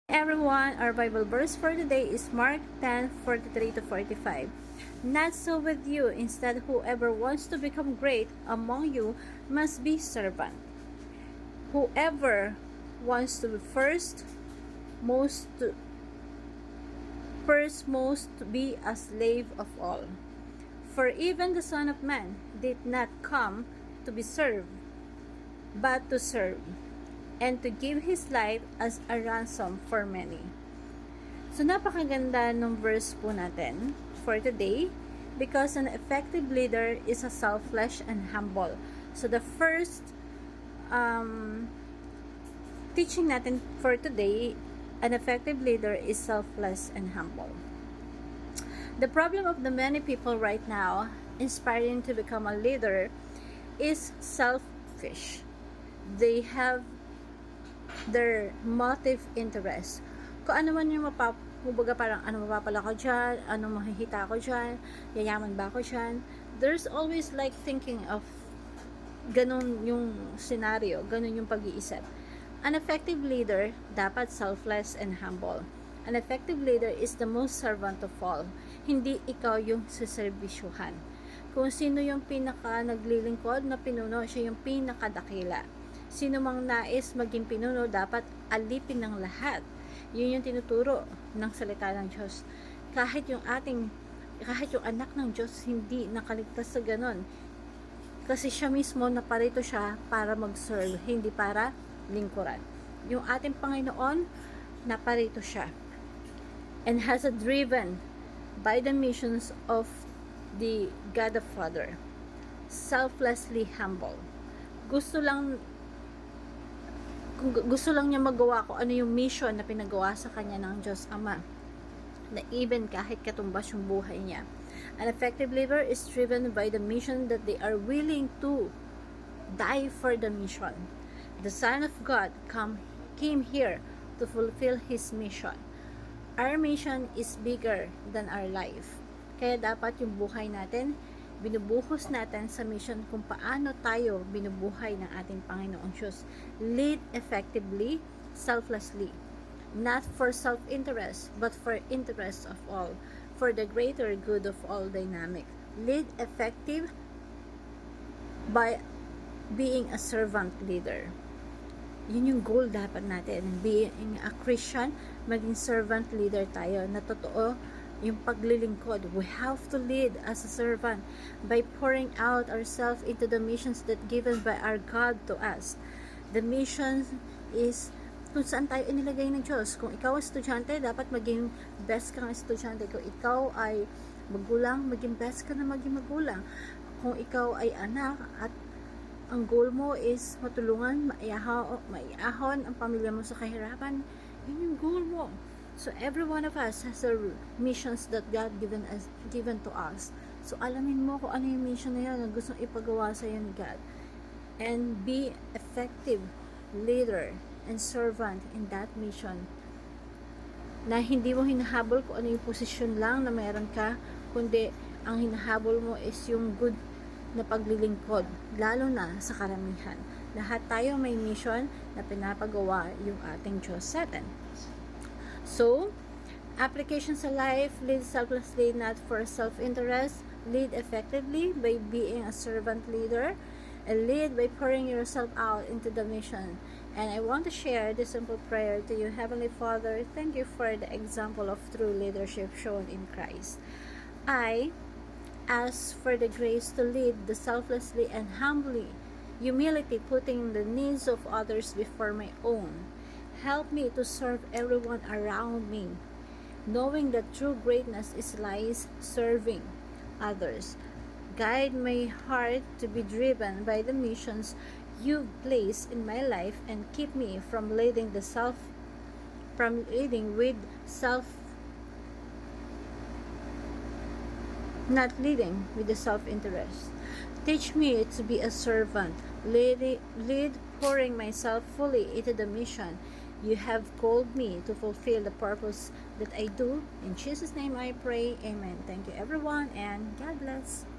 Everyone, our Bible verse for today is Mark 10:43 to 45. Not so with you, instead whoever wants to become great among you must be servant. Whoever wants to be most to be a slave of all. For even the Son of Man did not come to be served, but to serve, and to give His life as a ransom for many. So, napakaganda ng verse po natin for today because an effective leader is a selfless and humble. So, the first teaching natin for today, an effective leader is selfless and humble. The problem of the many people right now inspiring to become a leader is selfish. They have their motive interest. Kung ano man yung parang ano mapapala ko dyan, ano mahihita ko dyan, yayaman ba ko dyan. There's always like thinking of ganun yung scenario, ganun yung pag-iisip. An effective leader dapat selfless and humble. An effective leader is the most servant of all. Hindi ikaw yung seserbisyuhan. Kung sino yung pinaka naglilingkod na pinuno, siya yung pinakadakila. Sino mang nais maging pinuno, dapat alipin ng lahat. Yun yung tinuturo ng salita ng Diyos. Kahit yung anak ng Diyos hindi nakaligtas sa ganon. Kasi siya mismo naparito siya para mag-serve, hindi para lingkuran. Yung ating Panginoon, naparito siya. And has a driven by the missions of the God the Father. Selflessly humble. Gusto lang niya magawa ko ano yung mission na pinagawa sa kanya ng Diyos Ama, na even kahit katumbas yung buhay niya. An effective leader is driven by the mission that they are willing to die for the mission. The Son of God came here to fulfill His mission. Our mission is bigger than our life. Kaya dapat yung buhay natin, binubuhos natin sa mission kung paano tayo binubuhay ng ating Panginoong Diyos. Lead effectively, selflessly. Not for self-interest, but for interest of all. For the greater good of all dynamic. Lead effective by being a servant leader. Yun yung goal dapat natin. Being a Christian, maging servant leader tayo na totoo yung paglilingkod. We have to lead as a servant by pouring out ourselves into the missions that given by our God to us. The mission is kung saan tayo inilagay ng Diyos. Kung ikaw ay estudyante, dapat maging best kang estudyante. Kung ikaw ay magulang, maging best ka na maging magulang. Kung ikaw ay anak at ang goal mo is matulungan, maiahon ang pamilya mo sa kahirapan, yun yung goal mo. So every one of us has our missions that God given to us. So alamin mo kung ano yung mission na yan na gustong ipagawa sa iyo ni God. And be effective leader and servant in that mission. Na hindi mo hinahabol kung ano yung posisyon lang na meron ka, kundi ang hinahabol mo is yung good na paglilingkod, lalo na sa karamihan. Lahat tayo may mission na pinapagawa yung ating Diyos sa atin. So, application sa life: lead selflessly, not for self-interest. Lead effectively by being a servant leader. And lead by pouring yourself out into the mission. And I want to share this simple prayer to you. Heavenly Father, thank you for the example of true leadership shown in Christ. I ask for the grace to lead the selflessly and humbly, humility, putting the needs of others before my own. Help me to serve everyone around me, knowing that true greatness lies serving others. Guide my heart to be driven by the missions you've placed in my life, and keep me from leading with not leading with the self-interest. Teach me to be a servant, lead pouring myself fully into the mission you have called me to fulfill the purpose that I do. In Jesus' name I pray, amen. Thank you everyone, and God bless.